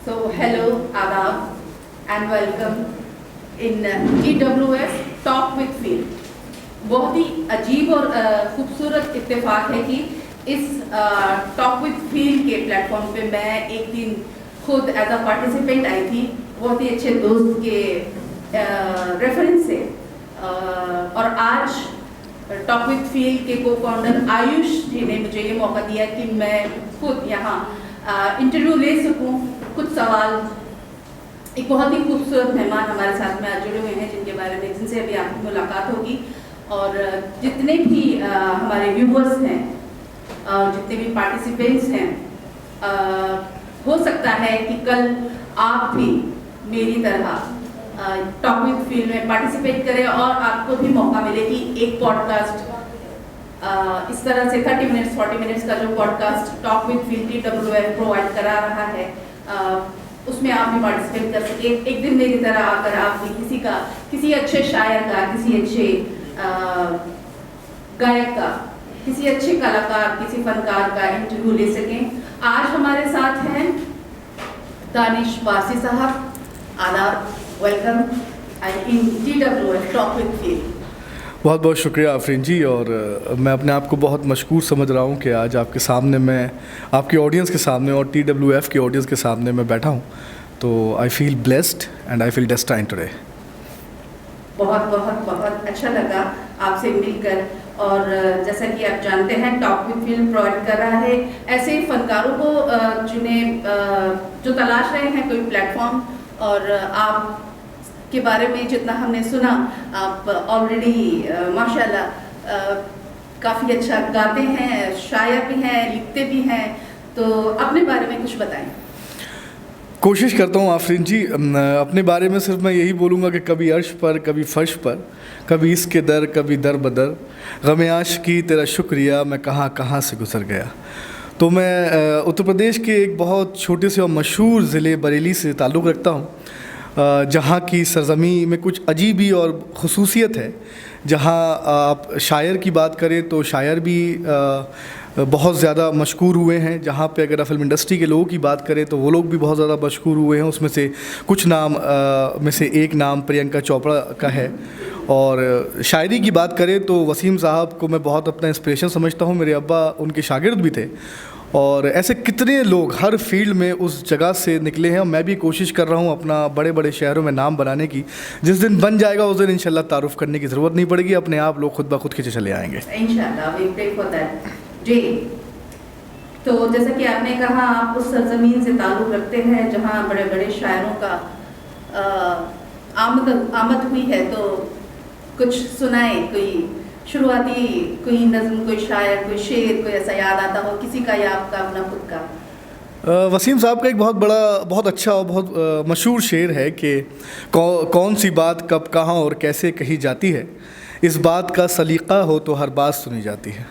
So hello, Adab, and welcome in TWF Talk with Feel. बहुत ही अजीब और खूबसूरत इत्तेफाक है कि इस टॉक विद फील के प्लेटफॉर्म पे मैं एक दिन खुद एज अ पार्टिसिपेंट आई थी, बहुत ही अच्छे दोस्त के रेफरेंस से, और आज टॉक विद फील के को फाउंडर आयुष जी ने मुझे ये मौका दिया कि मैं खुद यहाँ इंटरव्यू ले सकूँ। कुछ सवाल, एक बहुत ही खूबसूरत मेहमान हमारे साथ में आज जुड़े हुए हैं जिनके बारे में, जिनसे अभी आपकी मुलाकात होगी, और जितने भी हमारे व्यूवर्स हैं, जितने भी पार्टिसिपेंट्स हैं, हो सकता है कि कल आप भी मेरी तरह टॉक विद फील में पार्टिसिपेट करें और आपको भी मौका मिले कि एक पॉडकास्ट इस तरह से 30 मिनट्स 40 मिनट्स का जो podcast talk with feel TWF provide करा रहा है, उसमें आप भी पार्टिसिपेट कर सके। एक दिन मेरी तरह आकर आप भी किसी अच्छे शायर का, किसी अच्छे गायक का, किसी अच्छे कलाकार, किसी फनकार का इंटरव्यू ले सकें। आज हमारे साथ हैं दानिश वासी साहब। आदाब, welcome in TWF talk with feel. बहुत बहुत शुक्रिया आफरीन जी, और मैं अपने आप को बहुत मशकूर समझ रहा हूँ कि आज आपके सामने मैं, आपकी ऑडियंस के सामने और TWF की ऑडियंस के सामने मैं बैठा हूँ, तो I feel blessed and I feel destined today. बहुत बहुत बहुत अच्छा लगा आपसे मिलकर, और जैसा कि आप जानते हैं टॉक विद फील प्रोवाइड कर रहा है ऐसे फनकारों को जिन्हें जो तलाश रहे हैं कोई प्लेटफॉर्म, और आप के बारे में जितना हमने सुना, आप ऑलरेडी माशाल्लाह काफ़ी अच्छा गाते हैं, शायर भी हैं, लिखते भी हैं, तो अपने बारे में कुछ बताएं। कोशिश करता हूँ आफरीन जी, अपने बारे में सिर्फ मैं यही बोलूँगा कि कभी अर्श पर, कभी फर्श पर, कभी इसके दर, कभी दर बदर, गम आशिकी तेरा शुक्रिया, मैं कहाँ कहाँ से गुजर गया। तो मैं उत्तर प्रदेश के एक बहुत छोटे से और मशहूर ज़िले बरेली से ताल्लुक़ रखता हूँ, जहाँ की सरज़मी में कुछ अजीबी और ख़ुसूसियत है। जहाँ आप शायर की बात करें तो शायर भी बहुत ज़्यादा मशहूर हुए हैं। जहाँ पे अगर फ़िल्म इंडस्ट्री के लोगों की बात करें तो वो लोग भी बहुत ज़्यादा मशहूर हुए हैं। उसमें से कुछ नाम में से एक नाम प्रियंका चोपड़ा का है। और शायरी की बात करें तो वसीम साहब को मैं बहुत अपना इंस्पिरेशन समझता हूँ। मेरे अब्बा उनके शागिर्द भी थे, और ऐसे कितने लोग हर फील्ड में उस जगह से निकले हैं। और मैं भी कोशिश कर रहा हूँ अपना बड़े बड़े शहरों में नाम बनाने की। जिस दिन बन जाएगा उस दिन इंशाल्लाह तारुफ करने की ज़रूरत नहीं पड़ेगी, अपने आप लोग खुद ब खुद खींचे चले आएंगे इंशाल्लाह। वी प्रे फॉर दैट जी। तो जैसा कि आपने कहा, आप उस सरजमीन से ताल्लुक़ रखते हैं जहाँ बड़े बड़े शायरों का आमद हुई है, तो कुछ सुनाए, कोई शुरुआती कोई नज़्म, कोई शायर, कोई शेर, कोई ऐसा याद आता हो किसी का या आपका अपना खुद का। वसीम साहब का एक बहुत अच्छा और बहुत मशहूर शेर है कि कौन सी बात कब कहाँ और कैसे कही जाती है, इस बात का सलीक़ा हो तो हर बात सुनी जाती है।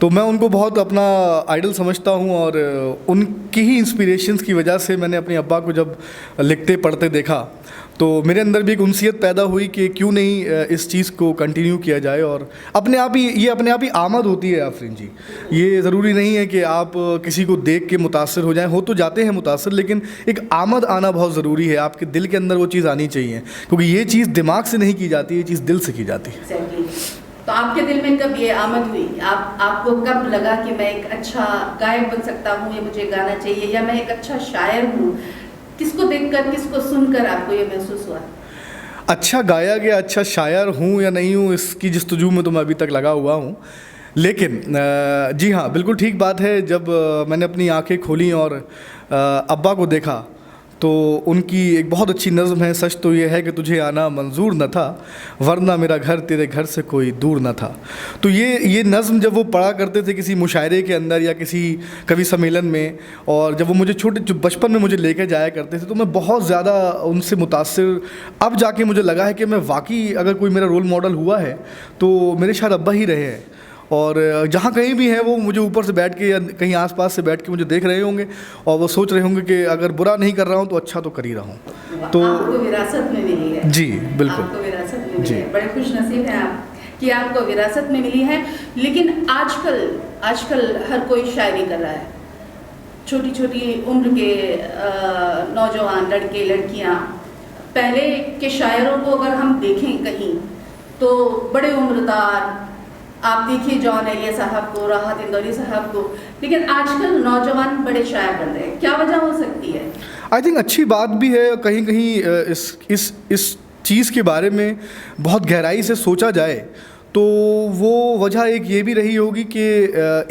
तो मैं उनको बहुत अपना आइडल समझता हूँ, और उनकी ही इंस्पिरेशंस की वजह से मैंने अपने अब्बा को जब लिखते पढ़ते देखा तो मेरे अंदर भी एक उनसियत पैदा हुई कि क्यों नहीं इस चीज़ को कंटिन्यू किया जाए। और अपने आप ही आमद होती है आफरीन जी। ये ज़रूरी नहीं है कि आप किसी को देख के मुतासर हो जाएं, हो तो जाते हैं मुतासर, लेकिन एक आमद आना बहुत ज़रूरी है। आपके दिल के अंदर वो चीज़ आनी चाहिए, क्योंकि ये चीज़ दिमाग से नहीं की जाती, ये चीज़ दिल से की जाती है। तो आपके दिल में कब ये आमद हुई? आपको कब लगा कि मैं एक अच्छा गायक बन सकता हूँ, या मुझे गाना चाहिए, या मैं एक अच्छा शायर हूँ? किसको देखकर, किसको सुनकर आपको ये महसूस हुआ? अच्छा गायक या अच्छा शायर हूँ या नहीं हूँ, इसकी जस्तजू में तो मैं अभी तक लगा हुआ हूँ। लेकिन जी हाँ, बिल्कुल ठीक बात है। जब मैंने अपनी आंखें खोली और अब्बा को देखा तो उनकी एक बहुत अच्छी नज़्म है, सच तो ये है कि तुझे आना मंजूर न था, वरना मेरा घर तेरे घर से कोई दूर न था। तो ये नज़्म जब वो पढ़ा करते थे किसी मुशायरे के अंदर या किसी कवि सम्मेलन में, और जब वो मुझे बचपन में मुझे लेकर जाया करते थे, तो मैं बहुत ज़्यादा उनसे मुतासिर, अब जाके मुझे लगा है कि मैं वाकई अगर कोई मेरा रोल मॉडल हुआ है तो मेरे शायद अब्बा ही रहे हैं। और जहाँ कहीं भी हैं वो मुझे ऊपर से बैठ के या कहीं आसपास से बैठ के मुझे देख रहे होंगे, और वो सोच रहे होंगे कि अगर बुरा नहीं कर रहा हूँ तो अच्छा तो कर ही रहा हूँ। तो आपको विरासत में मिली है। जी बिल्कुल, आपको विरासत में मिली है। बड़े खुश नसीब हैं आप कि आपको विरासत में मिली है। लेकिन आजकल हर कोई शायरी कर रहा है, छोटी छोटी उम्र के नौजवान लड़के लड़कियां, पहले के शायरों को अगर हम देखें कहीं तो बड़े उम्रदार, आप देखिए जॉन एलिया साहब को, राहत इंदौरी साहब को, लेकिन आजकल नौजवान बड़े शायर बन रहे हैं, क्या वजह हो सकती है? आई थिंक अच्छी बात भी है, कहीं कहीं इस चीज़ के बारे में बहुत गहराई से सोचा जाए तो वो वजह एक ये भी रही होगी कि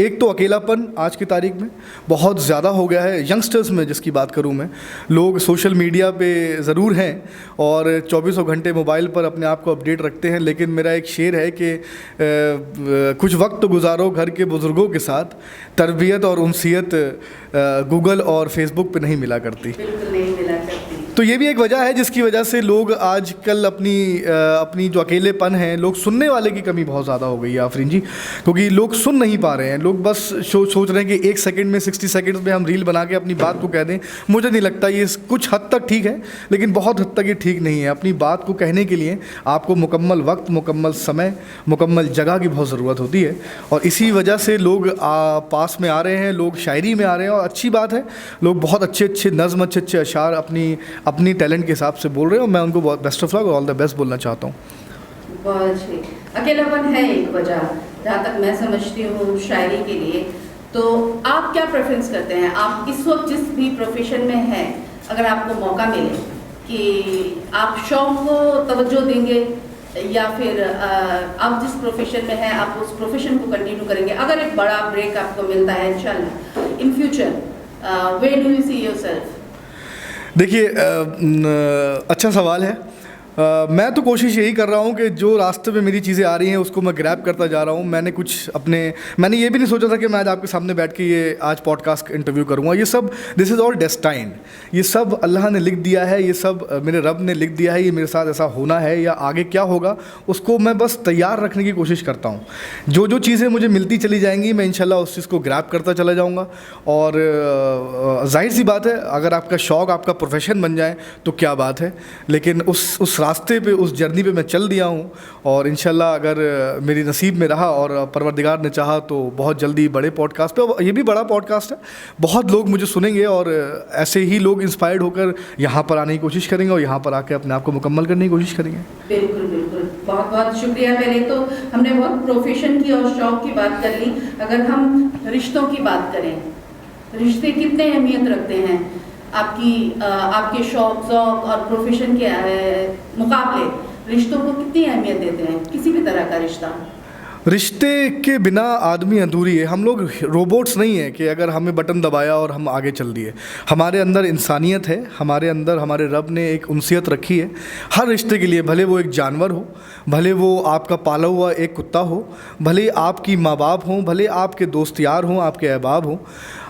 एक तो अकेलापन आज की तारीख में बहुत ज़्यादा हो गया है। यंगस्टर्स में जिसकी बात करूं मैं, लोग सोशल मीडिया पे ज़रूर हैं और चौबीसों घंटे मोबाइल पर अपने आप को अपडेट रखते हैं, लेकिन मेरा एक शेर है कि कुछ वक्त तो गुजारो घर के बुज़ुर्गों के साथ, तरबियत और उनसियत गूगल और फेसबुक पे नहीं मिला करती। बिल्कुल नहीं मिला करती। तो ये भी एक वजह है जिसकी वजह से लोग आजकल अपनी जो अकेलेपन है, लोग सुनने वाले की कमी बहुत ज़्यादा हो गई है आफरीन जी, क्योंकि लोग सुन नहीं पा रहे हैं। लोग बस सोच रहे हैं कि 1 सेकंड में 60 सेकंड्स में हम रील बना के अपनी बात को कह दें। मुझे नहीं लगता ये कुछ हद तक ठीक है, लेकिन बहुत हद तक ये ठीक नहीं है। अपनी बात को कहने के लिए आपको मुकम्मल वक्त, मुकम्मल समय, मुकम्मल जगह की बहुत ज़रूरत होती है, और इसी वजह से लोग पास में आ रहे हैं, लोग शायरी में आ रहे हैं, और अच्छी बात है। लोग बहुत अच्छे अच्छे नज़्म, अच्छे अच्छे अशार अपनी टैलेंट के हिसाब से बोल रहे हैं, और मैं उनको बहुत बेस्ट ऑफ लक और ऑल द बेस्ट बोलना चाहता हूँ। बहुत अच्छी। अकेलापन है एक वजह, जहाँ तक मैं समझती हूँ शायरी के लिए। तो आप क्या प्रेफरेंस करते हैं? आप इस वक्त जिस भी प्रोफेशन में हैं, अगर आपको मौका मिले कि आप शौक को तवज्जो देंगे या फिर आप जिस प्रोफेशन में हैं आप उस प्रोफेशन को कंटिन्यू करेंगे? अगर एक बड़ा ब्रेक आपको मिलता है इंशाल्लाह in future, where do you see yourself? देखिए, अच्छा सवाल है। मैं तो कोशिश यही कर रहा हूँ कि जो रास्ते में मेरी चीज़ें आ रही हैं उसको मैं ग्रैब करता जा रहा हूँ। मैंने ये भी नहीं सोचा था कि मैं आज आपके सामने बैठ के ये आज पॉडकास्ट इंटरव्यू करूँगा। ये सब दिस इज़ ऑल डेस्टाइन, ये सब अल्लाह ने लिख दिया है, ये सब मेरे रब ने लिख दिया है, ये मेरे साथ ऐसा होना है, या आगे क्या होगा उसको मैं बस तैयार रखने की कोशिश करता हूँ। जो जो चीज़ें मुझे मिलती चली जाएंगी मैं इंशाल्लाह उस चीज़ को ग्रैब करता चला जाऊँगा। और जाहिर सी बात है, अगर आपका शौक़ आपका प्रोफेशन बन जाए तो क्या बात है, लेकिन उस रास्ते पे, उस जर्नी पे मैं चल दिया हूँ, और इंशाल्लाह अगर मेरी नसीब में रहा और परवरदिगार ने चाहा तो बहुत जल्दी बड़े पॉडकास्ट पे, और ये भी बड़ा पॉडकास्ट है, बहुत लोग मुझे सुनेंगे, और ऐसे ही लोग इंस्पायर्ड होकर यहाँ पर आने की कोशिश करेंगे और यहाँ पर आके अपने आप को मुकम्मल करने की कोशिश करेंगे। बिल्कुल बिल्कुल, बहुत बहुत शुक्रिया। पहले तो हमने बहुत प्रोफेशन की और शौक़ की बात कर ली। अगर हम रिश्तों की बात करें, रिश्ते कितने अहमियत रखते हैं आपके शौक और प्रोफेशन के मुकाबले? रिश्तों को कितनी अहमियत देते हैं, किसी भी तरह का रिश्ता? रिश्ते के बिना आदमी अधूरी है। हम लोग रोबोट्स नहीं हैं कि अगर हमें बटन दबाया और हम आगे चल दिए। हमारे अंदर इंसानियत है, हमारे अंदर हमारे रब ने एक उनसियत रखी है हर रिश्ते के लिए। भले वो एक जानवर हो, भले वो आपका पाला हुआ एक कुत्ता हो, भले आपकी माँ बाप हों, भले आपके दोस्त यार हों, आपके अहबाब हों,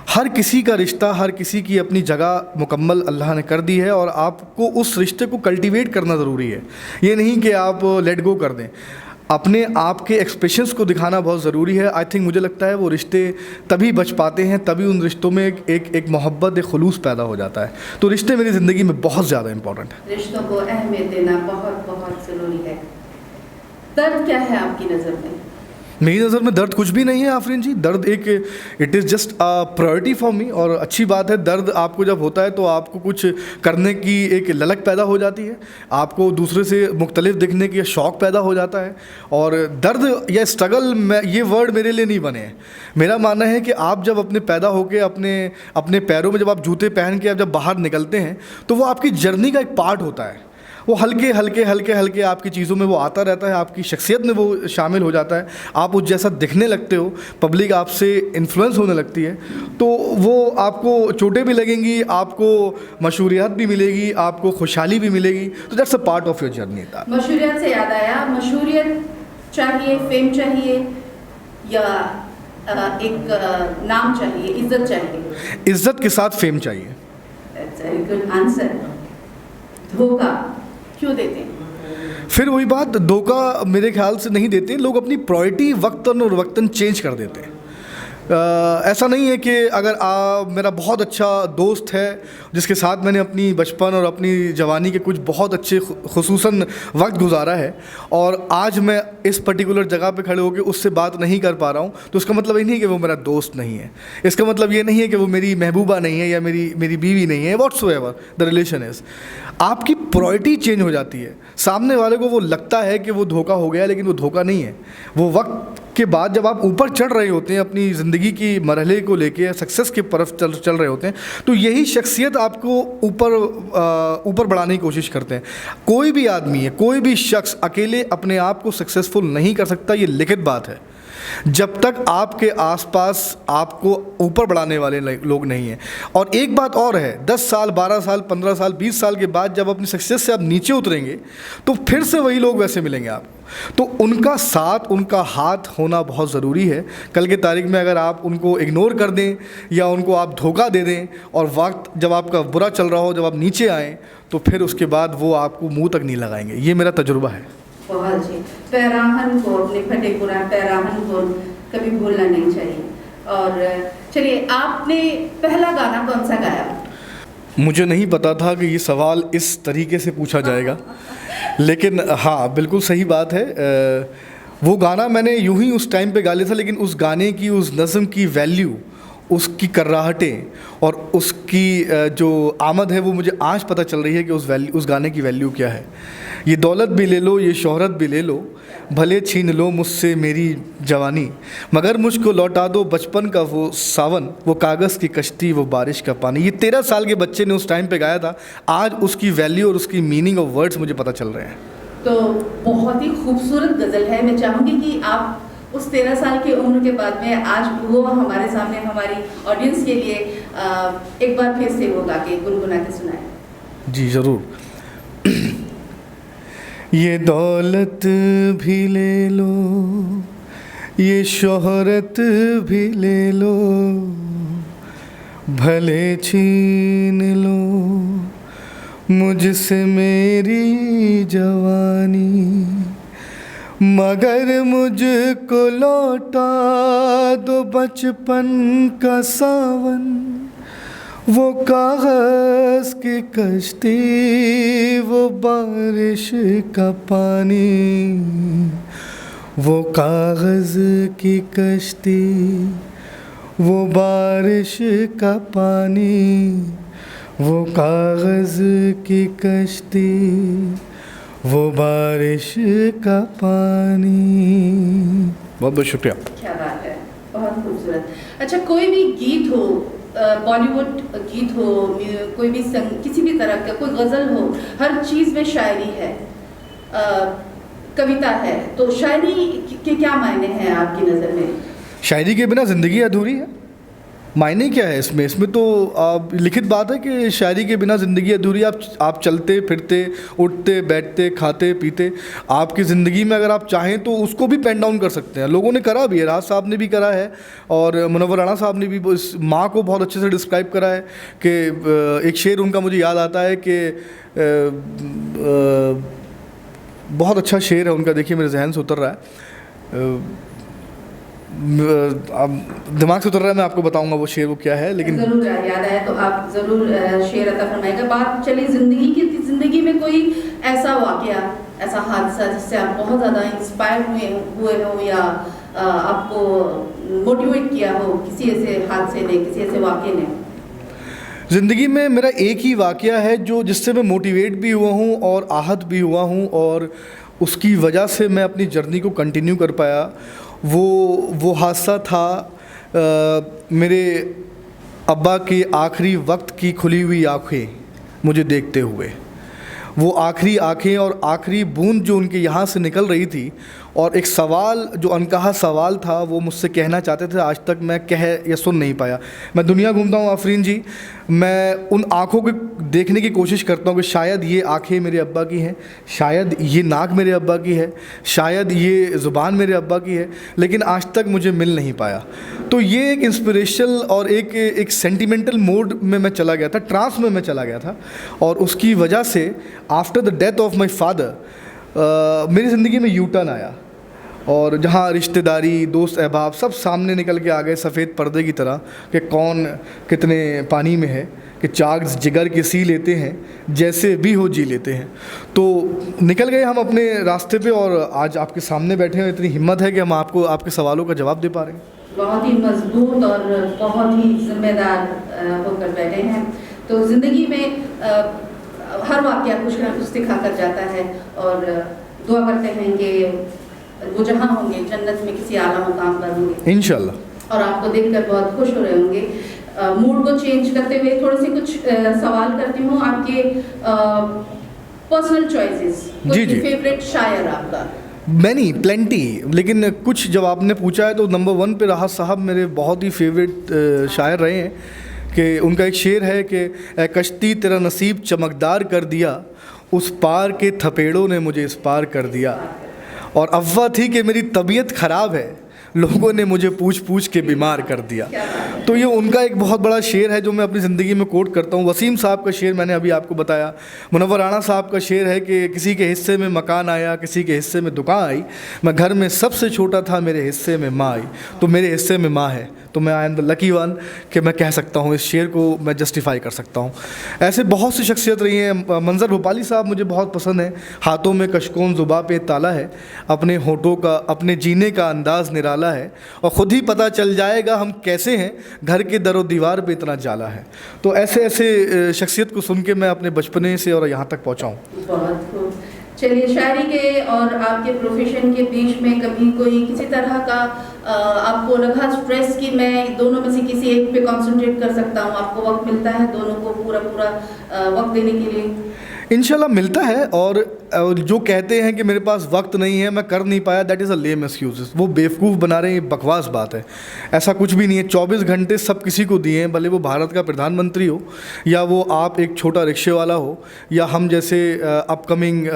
हर किसी का रिश्ता, हर किसी की अपनी जगह मुकम्मल अल्लाह ने कर दी है, और आपको उस रिश्ते को कल्टीवेट करना ज़रूरी है। ये नहीं कि आप लेट गो कर दें। अपने आप के एक्सप्रेशंस को दिखाना बहुत ज़रूरी है। आई थिंक मुझे लगता है वो रिश्ते तभी बच पाते हैं, तभी उन रिश्तों में एक मोहब्बत, एक खुलूस पैदा हो जाता है। तो रिश्ते मेरी ज़िंदगी में बहुत ज़्यादा इंपॉर्टेंट है। रिश्तों को अहमियत देना बहुत बहुत ज़रूरी है। दर्द क्या है आपकी नज़र में? मेरी नज़र में दर्द कुछ भी नहीं है आफरीन जी। दर्द it is just a priority for me, और अच्छी बात है। दर्द आपको जब होता है तो आपको कुछ करने की एक ललक पैदा हो जाती है, आपको दूसरे से मुख्तलिफ दिखने की शौक़ पैदा हो जाता है। और दर्द या स्ट्रगल, ये वर्ड मेरे लिए नहीं बने हैं। मेरा मानना है कि आप जब अपने पैदा होकर अपने पैरों में जब आप जूते पहन के आप जब बाहर निकलते हैं तो वो आपकी जर्नी का एक पार्ट होता है। वो हल्के हल्के आपकी चीज़ों में वो आता रहता है, आपकी शख्सियत में वो शामिल हो जाता है, आप उस जैसा दिखने लगते हो, पब्लिक आपसे इन्फ्लुएंस होने लगती है, तो वो आपको चोटें भी लगेंगी, आपको मशहूरियत भी मिलेगी, आपको खुशहाली भी मिलेगी। तो that's a part of your journey. मशहूरियत से याद आया, मशहूरियत चाहिए, फेम चाहिए, या एक नाम चाहिए, इज्जत चाहिए? इज्जत के साथ फेम चाहिए। That's a good answer. धोखा क्यों देते हैं? फिर वही बात, धोखा मेरे ख्याल से नहीं देते लोग। अपनी प्रायोरिटी वक्तन और वक्तन चेंज कर देते हैं। ऐसा नहीं है कि अगर मेरा बहुत अच्छा दोस्त है जिसके साथ मैंने अपनी बचपन और अपनी जवानी के कुछ बहुत अच्छे खुसूसन वक्त गुजारा है और आज मैं इस पर्टिकुलर जगह पे खड़े होकर उससे बात नहीं कर पा रहा हूँ, तो इसका मतलब ये नहीं है कि वो मेरा दोस्त नहीं है, इसका मतलब ये नहीं है कि वो मेरी महबूबा नहीं है या मेरी बीवी नहीं है, व्हाट्सोएवर द रिलेशन इज़। आपकी प्रायोरिटी चेंज हो जाती है। सामने वाले को वो लगता है कि वो धोखा हो गया, लेकिन वो धोखा नहीं है। वो वक्त के बाद जब आप ऊपर चढ़ रहे होते हैं अपनी ज़िंदगी की मरहले को लेके, सक्सेस की तरफ चल रहे होते हैं, तो यही शख्सियत आपको ऊपर बढ़ाने की कोशिश करते हैं। कोई भी आदमी है, कोई भी शख्स अकेले अपने आप को सक्सेसफुल नहीं कर सकता, ये लिखित बात है। जब तक आपके आसपास आपको ऊपर बढ़ाने वाले लोग नहीं हैं। और एक बात और है, 10 साल 12 साल 15 साल 20 साल के बाद जब अपनी सक्सेस से आप नीचे उतरेंगे तो फिर से वही लोग वैसे मिलेंगे आपको। तो उनका साथ, उनका हाथ होना बहुत ज़रूरी है। कल के तारीख में अगर आप उनको इग्नोर कर दें या उनको आप धोखा दे दें और वक्त जब आपका बुरा चल रहा हो, जब आप नीचे आएँ, तो फिर उसके बाद वो आपको मुंह तक नहीं लगाएंगे। ये मेरा तजुर्बा है। बहुत अच्छी। पैराहन को, अपने फटे पुराण पैराहन को कभी भूलना नहीं चाहिए। और चलिए, आपने पहला गाना कौन सा गाया? मुझे नहीं पता था कि ये सवाल इस तरीके से पूछा जाएगा, लेकिन हाँ, बिल्कुल सही बात है। वो गाना मैंने यूं ही उस टाइम पे गा लिया था, लेकिन उस गाने की, उस नज़म की वैल्यू, उसकी कर्राहटें और उसकी जो आमद है, वो मुझे आज पता चल रही है कि उस गाने की वैल्यू क्या है। ये दौलत भी ले लो, ये शोहरत भी ले लो, भले छीन लो मुझसे मेरी जवानी, मगर मुझको लौटा दो बचपन का वो सावन, वो कागज़ की कश्ती, वो बारिश का पानी। ये 13 साल के बच्चे ने उस टाइम पे गाया था। आज उसकी वैल्यू और उसकी मीनिंग ऑफ वर्ड्स मुझे पता चल रहे हैं। तो बहुत ही खूबसूरत गज़ल है। मैं चाहूँगी कि आप उस 13 साल की उम्र के बाद में आज वो हमारे सामने, हमारी ऑडियंस के लिए एक बार फिर से वो गा के, गुनगुना के सुनाएं। जी ज़रूर। ये दौलत भी ले लो, ये शोहरत भी ले लो, भले छीन लो मुझसे मेरी जवानी, मगर मुझको लौटा दो बचपन का सावन, वो कागज़ की कश्ती, वो बारिश का पानी, वो कागज़ की कश्ती, वो बारिश का पानी, वो कागज़ की कश्ती, वो बारिश का पानी। बहुत बहुत शुक्रिया। क्या बात है, बहुत खूबसूरत। अच्छा, कोई भी गीत हो, बॉलीवुड गीत हो, कोई भी किसी भी तरह का कोई गज़ल हो, हर चीज़ में शायरी है, कविता है, तो शायरी के क्या मायने हैं आपकी नज़र में? शायरी के बिना ज़िंदगी अधूरी है। मायने क्या है इसमें तो लिखित बात है कि शायरी के बिना ज़िंदगी अधूरी। आप चलते फिरते, उठते बैठते, खाते पीते, आपकी ज़िंदगी में अगर आप चाहें तो उसको भी पेन डाउन कर सकते हैं। लोगों ने करा भी है, राज साहब ने भी करा है और मुनव्वर राणा साहब ने भी इस माँ को बहुत अच्छे से डिस्क्राइब करा है कि एक शेर उनका मुझे याद आता है कि बहुत अच्छा शेर है उनका, देखिए मेरे जहन से उतर रहा है, अब दिमाग से उतर रहा है, मैं आपको बताऊंगा वो शेर वो क्या है, लेकिन ज़रूर याद आया तो आप ज़रूर शेर अता फरमाएगा। बात चली ज़िंदगी में कोई ऐसा वाक़या, ऐसा हादसा जिससे आप बहुत ज़्यादा इंस्पायर हुए हो या आपको मोटिवेट किया हो किसी ऐसे हादसे ने, किसी ऐसे वाक़े ने? ज़िंदगी में मेरा एक ही वाक़या है जिससे मैं मोटिवेट भी हुआ हूँ और आहत भी हुआ हूँ और उसकी वजह से मैं अपनी जर्नी को कंटिन्यू कर पाया। वो हादसा था मेरे अब्बा के आखिरी वक्त की खुली हुई आँखें मुझे देखते हुए। वो आखिरी आँखें और आखिरी बूंद जो उनके यहाँ से निकल रही थी और एक सवाल जो अनकहा सवाल था वो मुझसे कहना चाहते थे, आज तक मैं कह या सुन नहीं पाया। मैं दुनिया घूमता हूँ आफरीन जी, मैं उन आँखों को देखने की कोशिश करता हूँ कि शायद ये आँखें मेरे अब्बा की हैं, शायद ये नाक मेरे अब्बा की है, शायद ये ज़ुबान मेरे अब्बा की है, लेकिन आज तक मुझे मिल नहीं पाया। तो ये एक इंस्पिरेशनल और एक सेंटिमेंटल मोड में मैं चला गया था, ट्रांस में मैं चला गया था और उसकी वजह से after the death of my father मेरी ज़िंदगी में यू टर्न आया और जहाँ रिश्तेदारी, दोस्त अहबाब सब सामने निकल के आ गए सफ़ेद पर्दे की तरह कि कौन कितने पानी में है, कि चाक जिगर की सी लेते हैं, जैसे भी हो जी लेते हैं। तो निकल गए हम अपने रास्ते पे और आज आपके सामने बैठे हैं। इतनी हिम्मत है कि हम आपको आपके सवालों का जवाब दे पा रहे हैं। बहुत ही मजबूत और बहुत ही जिम्मेदार होकर बैठे हैं। तो ज़िंदगी में हर वाक़या कुछ ना कुछ सिखा कर जाता है और दुआ करते हैं कि वो जहाँ होंगे जन्नत में किसी आला मुकाम पर होंगे इंशाल्लाह। और आपको देखकर बहुत खुश हो रहे होंगे। मूड को चेंज करते हुए थोड़े से कुछ सवाल करती हूँ आपके पर्सनल चॉइसेस। जी जी। फेवरेट शायर आपका? मैनी प्लेंटी, लेकिन कुछ जब आपने पूछा है तो नंबर 1 पे राहत साहब मेरे बहुत ही फेवरेट शायर रहे हैं। कि उनका एक शेर है कि ए कश्ती तेरा नसीब चमकदार कर दिया, उस पार के थपेड़ों ने मुझे इस पार कर दिया। और अफवाह थी कि मेरी तबीयत ख़राब है, लोगों ने मुझे पूछ पूछ के बीमार कर दिया। तो ये उनका एक बहुत बड़ा शेर है जो मैं अपनी ज़िंदगी में कोट करता हूँ। वसीम साहब का शेर मैंने अभी आपको बताया। मुनव्वर राणा साहब का शेर है कि किसी के हिस्से में मकान आया, किसी के हिस्से में दुकान आई, मैं घर में सबसे छोटा था, मेरे हिस्से में माँ आई। तो मेरे हिस्से में माँ है तो मैं I am the lucky one कि मैं कह सकता हूँ, इस शेर को मैं जस्टिफाई कर सकता हूँ। ऐसे बहुत सी शख्सियत रही हैं। मंजर भोपाली साहब मुझे बहुत पसंद है। हाथों में कशकोन ज़ुबां पे ताला है, अपने होठों का अपने जीने का अंदाज़ निराला है, और ख़ुद ही पता चल जाएगा हम कैसे हैं, घर के दरो दीवार पे इतना जाला है। तो ऐसे ऐसे शख्सियत को सुन के मैं अपने बचपने से और यहाँ तक पहुँचा हूँ। बहुत खूब। चलिए, शायरी के और आपके प्रोफेशन के बीच में कभी कोई किसी तरह का आपको लगा स्ट्रेस कि मैं दोनों में से किसी एक पे कंसंट्रेट कर सकता हूँ? आपको वक्त मिलता है दोनों को पूरा वक्त देने के लिए? इंशाल्लाह मिलता है। और जो कहते हैं कि मेरे पास वक्त नहीं है, मैं कर नहीं पाया, that is a lame excuse. वो बेवकूफ़ बना रहे हैं, बकवास बात है। ऐसा कुछ भी नहीं है। 24 घंटे सब किसी को दिए हैं, भले वो भारत का प्रधानमंत्री हो या वो आप एक छोटा रिक्शे वाला हो या हम जैसे अपकमिंग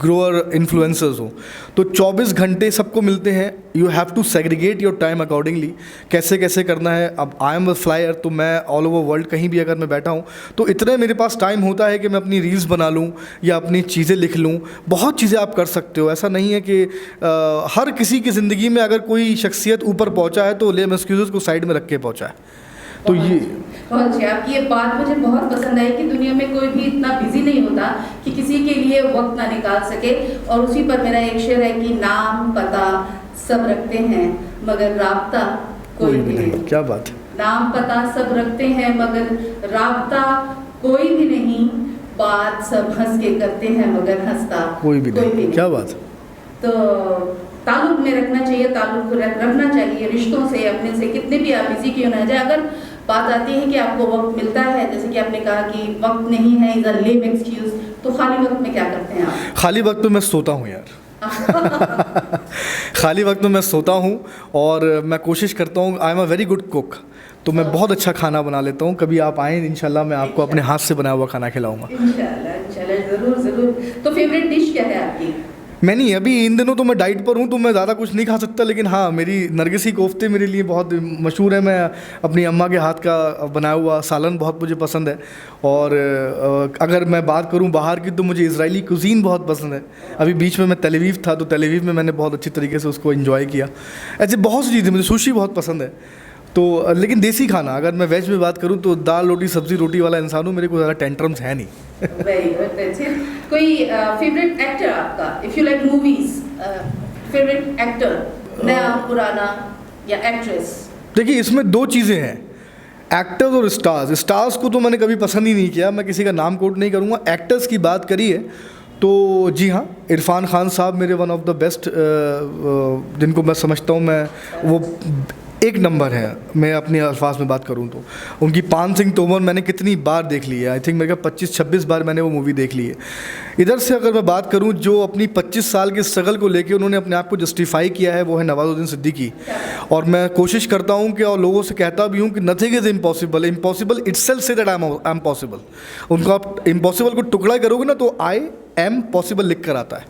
ग्रोअर इन्फ्लुएंसर्स हो। तो 24 घंटे सबको मिलते हैं। You have to segregate your time accordingly, कैसे कैसे करना है। अब आई एम अ फ्लायर, तो मैं ऑल ओवर वर्ल्ड कहीं भी अगर मैं बैठा हूँ तो इतने मेरे पास टाइम होता है कि मैं अपनी रील्स बना लूँ या अपनी चीज़ें लिख लूँ। बहुत चीज़ें आप कर सकते हो। ऐसा नहीं है कि हर किसी की ज़िंदगी में अगर कोई शख्सियत ऊपर पहुँचा है तो लेम एक्सक्यूज़ को साइड में रख के पहुँचा है। तो ये बहुत अच्छी आपकी ये बात मुझे बहुत पसंद आई कि दुनिया में कोई भी इतना बिजी नहीं होता कि किसी के लिए वक्त ना निकाल सके। और उसी पर मेरा एक शेर है कि नाम पता सब रखते हैं मगर राब्ता कोई भी नहीं। क्या बात है। नाम पता सब रखते हैं मगर राब्ता कोई भी नहीं, बात सब हंस के करते हैं मगर हंसता कोई भी नहीं। क्या बात। तो ताल्लुक में रखना चाहिए, ताल्लुक रखना चाहिए रिश्तों से, अपने से, कितने भी आप बिजी क्यों ना जाए। अगर बात आती है कि आपको वक्त मिलता है, जैसे कि आपने कहा कि वक्त नहीं है, इज अ लेम एक्सक्यूज, तो खाली वक्त में क्या करते हैं आप? खाली वक्त में मैं सोता हूँ यार। खाली वक्त में मैं सोता हूँ और मैं कोशिश करता हूँ। I am a very good cook, तो मैं बहुत अच्छा खाना बना लेता हूँ। कभी आप आएँ इंशाल्लाह, मैं आपको अपने हाथ से बनाया हुआ खाना खिलाऊंगा। इंशाल्लाह ज़रूर ज़रूर। तो फेवरेट डिश क्या है आपकी? मैं नहीं, अभी इन दिनों तो मैं डाइट पर हूँ तो मैं ज़्यादा कुछ नहीं खा सकता, लेकिन हाँ मेरी नरगिसी कोफ्ते मेरे लिए बहुत मशहूर है। मैं अपनी अम्मा के हाथ का बनाया हुआ सालन बहुत मुझे पसंद है। और अगर मैं बात करूँ बाहर की तो मुझे इजरायली कुजीन बहुत पसंद है। अभी बीच में मैं तेल अवीव था तो तेल अवीव में मैंने बहुत अच्छी तरीके से उसको एंजॉय किया। ऐसे बहुत सी चीज़ें, मुझे सुशी बहुत पसंद है। तो लेकिन देसी खाना अगर मैं वेज में बात करूँ तो दाल रोटी सब्ज़ी रोटी वाला इंसान हूँ, मेरे को ज़्यादा टेंट्रम्स है नहीं। Very good, that's it. कोई फेवरेट एक्टर आपका, if you like movies, favourite actor, नया पुराना या एक्ट्रेस? देखिए इसमें दो चीज़ें हैं, एक्टर्स और स्टार्स। स्टार्स को तो मैंने कभी पसंद ही नहीं किया, मैं किसी का नाम कोट नहीं करूँगा। एक्टर्स की बात करी है तो जी हाँ, इरफान खान साहब मेरे वन ऑफ द बेस्ट, जिनको मैं समझता हूँ मैं वो एक नंबर है। मैं अपने अल्फाज में बात करूँ तो उनकी पान सिंह तोमर मैंने कितनी बार देख ली है, आई थिंक मेरे ख्याल 25-26 बार मैंने वो मूवी देख ली है। इधर से अगर मैं बात करूँ जो अपनी 25 साल के स्ट्रगल को लेके उन्होंने अपने आप को जस्टिफाई किया है, वो है नवाजुद्दीन सिद्दीकी। और मैं कोशिश करता हूँ कि और लोगों से कहता भी हूँ कि nothing is impossible, impossible itself say that I am possible. उनको आप इम्पॉसिबल को टुकड़ा करोगे ना तो आई एम पॉसिबल लिख कर आता है।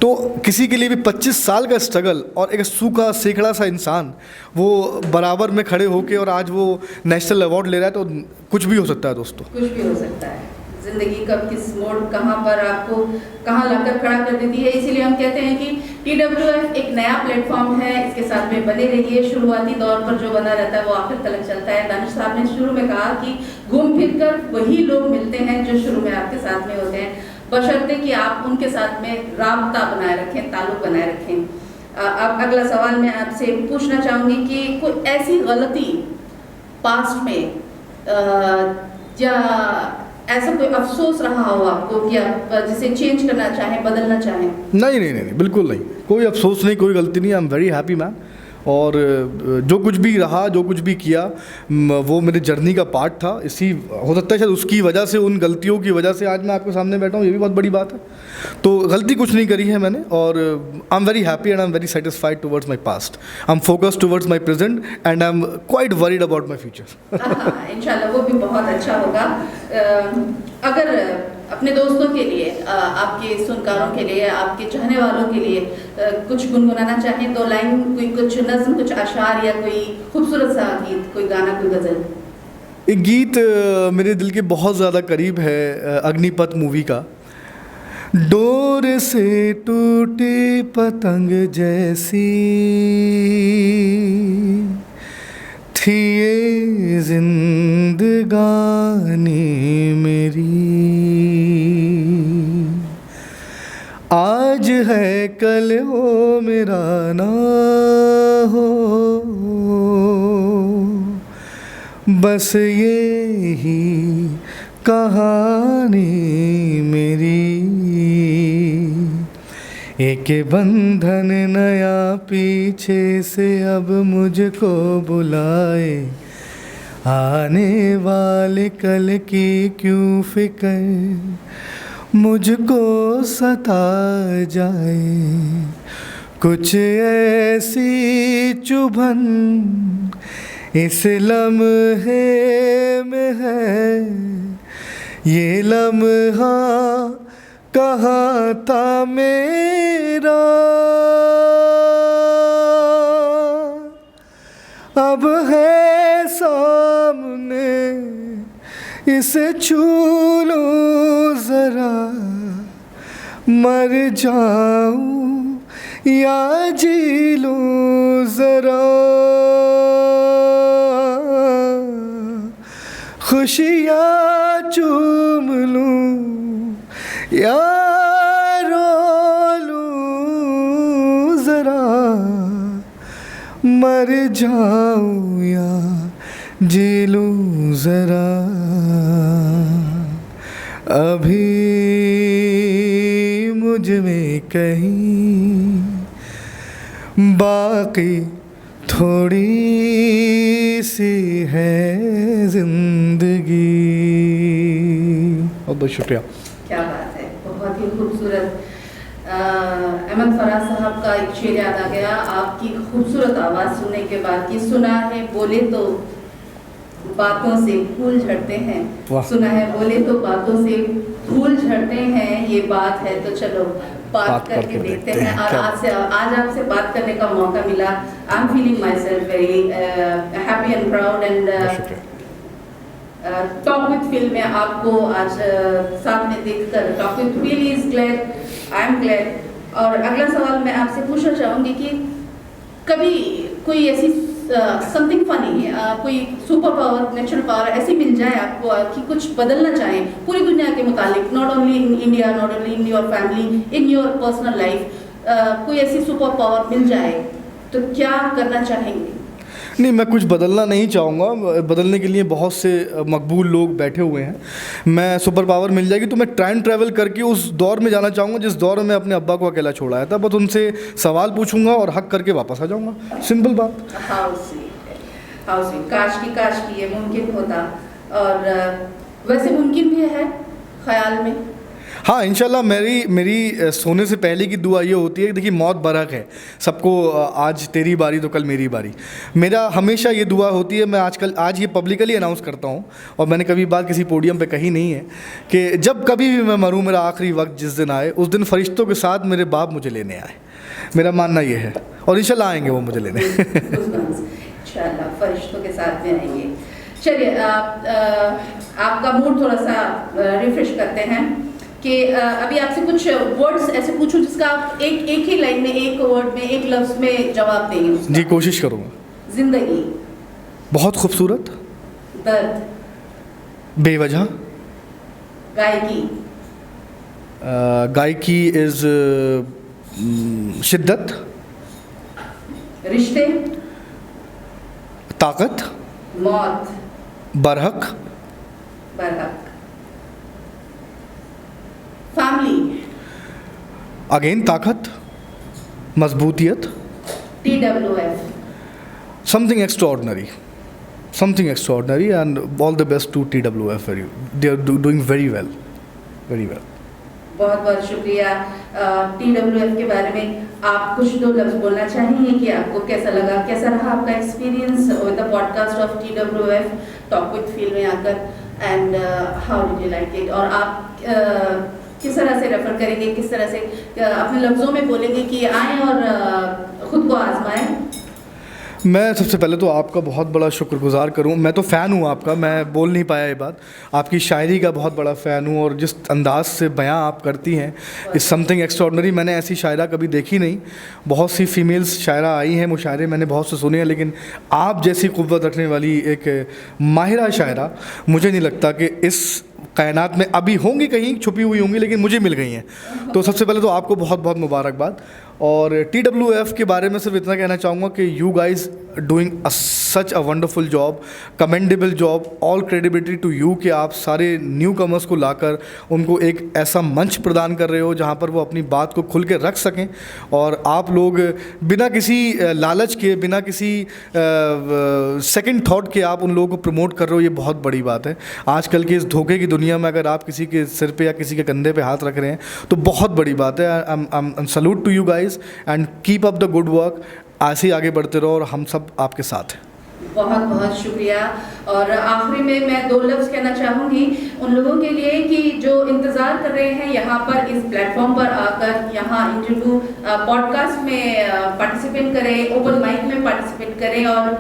तो किसी के लिए भी 25 साल का स्ट्रगल और एक सूखा सेकड़ा सा इंसान वो बराबर में खड़े होके और आज वो नेशनल अवार्ड ले रहा है, तो कुछ भी हो सकता है दोस्तों, कुछ भी हो सकता है। ज़िंदगी कब किस मोड़ कहाँ पर आपको कहाँ लाकर खड़ा कर देती है। इसीलिए हम कहते हैं कि TWF एक नया प्लेटफॉर्म है, इसके साथ में बने रहिए। शुरुआती दौर पर जो बना रहता है वो आखिर तक चलता है। दानिश साहब ने शुरू में कहा कि घूम फिर कर वही लोग मिलते हैं जो शुरू में आपके साथ में होते हैं, बशर्ते कि आप उनके साथ में राबता बनाए रखें, ताल्लुक बनाए रखें। अब अगला सवाल मैं आपसे पूछना चाहूँगी कि कोई ऐसी गलती पास्ट में या ऐसा कोई अफसोस रहा हो आपको कि आप जिसे चेंज करना चाहें, बदलना चाहें? नहीं, बिल्कुल नहीं, कोई अफसोस नहीं, कोई गलती नहीं। I am very happy man. और जो कुछ भी रहा, जो कुछ भी किया, वो मेरे जर्नी का पार्ट था। इसी हो सकता है शायद उसकी वजह से, उन गलतियों की वजह से आज मैं आपके सामने बैठा हूँ, ये भी बहुत बड़ी बात है। तो गलती कुछ नहीं करी है मैंने, और I am very happy and I am very satisfied towards my past. I am focused towards my present and I am quite worried about my future. इंशाल्लाह वो भी बहुत अच्छा होगा। अगर अपने दोस्तों के लिए, आपके सुनकारों के लिए, आपके चाहने वालों के लिए कुछ गुनगुनाना चाहें, 2 लाइन, कोई कुछ नज़्म, कुछ अशार या कोई खूबसूरत सा गीत, कोई गाना, कोई गज़ल? एक गीत मेरे दिल के बहुत ज़्यादा करीब है, अग्निपथ मूवी का। डोर से टूटी पतंग जैसी थी ये जिंदगानी मेरी, आज है कल हो मेरा ना हो, बस ये ही कहानी मेरी। एक बंधन नया पीछे से अब मुझको बुलाए, आने वाले कल की क्यों फिक्र मुझको सता जाए। कुछ ऐसी चुभन इस लम्हे में है, ये लम्हा कहाँ था मेरा, अब है सामने इसे छू लूं ज़रा, मर जाऊं या जी लूं ज़रा, खुशियाँ चूम लूं या रो लूं ज़रा, मर जाऊं या जी लूं ज़रा। अभी मुझ में कहीं बाकी थोड़ी सी है ज़िंदगी। बहुत बहुत शुक्रिया। क्या बात है, बहुत ही खूबसूरत। अहमद फराज साहब का एक शेर याद आ गया आपकी खूबसूरत आवाज़ सुनने के बाद कि सुना है बोले तो बातों से फूल झड़ते हैं, सुना है बोले तो बातों से फूल झड़ते हैं, ये बात है तो चलो बात करके देखते हैं। और आज आपसे बात करने का मौका मिला। I am feeling myself very happy and proud and talk with Phil में आपको आज साथ में देखकर talk with Phil is glad, I am glad. और अगला सवाल मैं आपसे पूछना चाहूँगी कि कभी कोई ऐसी समथिंग फनी, कोई सुपर पावर, नेचुरल पावर ऐसी मिल जाए आपको कि कुछ बदलना चाहें पूरी दुनिया के मुतालिक, not only in India, not only in your family, in your personal life, कोई ऐसी सुपर पावर मिल जाए तो क्या करना चाहेंगे? नहीं, मैं कुछ बदलना नहीं चाहूँगा। बदलने के लिए बहुत से मकबूल लोग बैठे हुए हैं। मैं सुपर पावर मिल जाएगी तो मैं टाइम ट्रैवल करके उस दौर में जाना चाहूँगा जिस दौर में अपने अब्बा को अकेला छोड़ा था। बस उनसे सवाल पूछूंगा और हक करके वापस आ जाऊँगा। सिंपल बात। How sweet. काश की ये मुमकिन होता, और वैसे मुमकिन भी है ख्याल में। हाँ, इंशाल्लाह मेरी सोने से पहले की दुआ ये होती है कि देखिए मौत बरहक है सबको, आज तेरी बारी तो कल मेरी बारी। मेरा हमेशा ये दुआ होती है। मैं आज ये पब्लिकली अनाउंस करता हूँ, और मैंने कभी बात किसी पोडियम पे कही नहीं है, कि जब कभी भी मैं मरूँ, मेरा आखिरी वक्त जिस दिन आए, उस दिन फरिश्तों के साथ मेरे बाप मुझे लेने आए। मेरा मानना ये है, और इंशाल्लाह आएंगे वो मुझे लेने। इंशाल्लाह फरिश्तों के साथ में आएंगे। चलिए, आपका मूड थोड़ा सा रिफ्रेश करते हैं। कि अभी आपसे कुछ वर्ड्स ऐसे पूछूं जिसका आप एक ही लाइन में, एक वर्ड में, एक लफ्ज में जवाब देंगे उसका। जी कोशिश करूँगा। जिंदगी, बहुत खूबसूरत, दर्द, बेवजह, गायकी, गायकी इज़ शिद्दत, रिश्ते, ताकत, मौत, बरहक, बरहक, फैमिली, अगेन ताकत, मजबूतियत, TWF, something extraordinary, something extraordinary, and all the best to TWF for you. They are doing very well, very well. बहुत बहुत शुक्रिया। TWF के बारे में आप कुछ दो लफ्ज बोलना चाहेंगे कि आपको कैसा लगा, कैसा रहा आपका experience with the podcast of TWF talk with feel में आकर, and how did you like it? और आप किस तरह से रेफर करेंगे, किस तरह से अपने लफ्जों में बोलेंगे कि आएँ और खुद को आजमाएं? मैं सबसे पहले तो आपका बहुत बड़ा शुक्रगुजार करूं। मैं तो फ़ैन हूं आपका, मैं बोल नहीं पाया ये बात। आपकी शायरी का बहुत बड़ा फ़ैन हूं, और जिस अंदाज़ से बयां आप करती हैं इज़ समथिंग एक्स्ट्राऑर्डिनरी। मैंने ऐसी शायरा कभी देखी नहीं। बहुत सी फ़ीमेल्स शायरा आई हैं, मुशायरे मैंने बहुत से सुने हैं, लेकिन आप जैसी क़ुव्वत रखने वाली एक माहिरा शायरा मुझे नहीं लगता कि इस कायनात में अभी होंगी, कहीं छुपी हुई होंगी, लेकिन मुझे मिल गई हैं। तो सबसे पहले तो आपको बहुत बहुत मुबारकबाद। और TWF के बारे में सिर्फ इतना कहना चाहूँगा कि you guys doing such a wonderful job, commendable job, all credibility to you कि आप सारे न्यू कमर्स को लाकर उनको एक ऐसा मंच प्रदान कर रहे हो जहाँ पर वो अपनी बात को खुल के रख सकें, और आप लोग बिना किसी लालच के, बिना किसी सेकंड थॉट के आप उन लोगों को प्रमोट कर रहे हो। ये बहुत बड़ी बात है। आजकल की इस धोखे की दुनिया में अगर आप किसी के सिर पे या किसी के कंधे पे हाथ रख रहे हैं तो बहुत बड़ी बात है। I salute to you guys and keep up the good work. ऐसे ही आगे बढ़ते रहो और हम सब आपके साथ हैं। बहुत बहुत शुक्रिया। और आखिरी में मैं दो लफ्ज़ कहना चाहूँगी उन लोगों के लिए कि जो इंतज़ार कर रहे हैं यहाँ पर इस प्लेटफॉर्म पर आकर, यहाँ इंटरव्यू पॉडकास्ट में पार्टिसिपेट करें, ओपन माइक में पार्टिसिपेट करें। और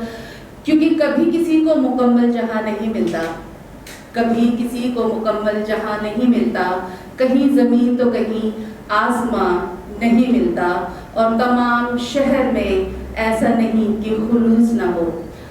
क्योंकि कभी किसी को मुकम्मल जहाँ नहीं मिलता, कभी किसी को मुकम्मल जहाँ नहीं मिलता, कहीं ज़मीन तो कहीं आसमां नहीं मिलता, और तमाम शहर में ऐसा नहीं कि खुलूस ना हो।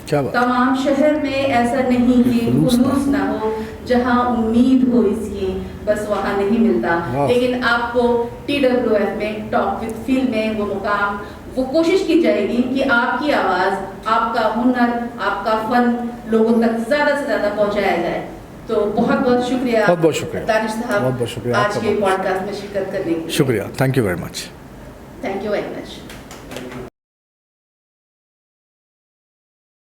तमाम शहर में ऐसा नहीं कि खुलूस ना हो, जहाँ उम्मीद हो इसकी बस वहाँ नहीं मिलता। लेकिन आपको TWF में टॉक विद फील में वो मुकाम, वो कोशिश की जाएगी कि आपकी आवाज़, आपका हुनर, आपका फ़न लोगों तक ज़्यादा से ज़्यादा पहुँचाया जाए। तो बहुत बहुत शुक्रिया, बहुत बहुत शुक्रिया दानिश साहब, बहुत बहुत शुक्रिया आज के पॉडकास्ट में शिरकत करने के लिए। शुक्रिया, thank you very much. Thank you.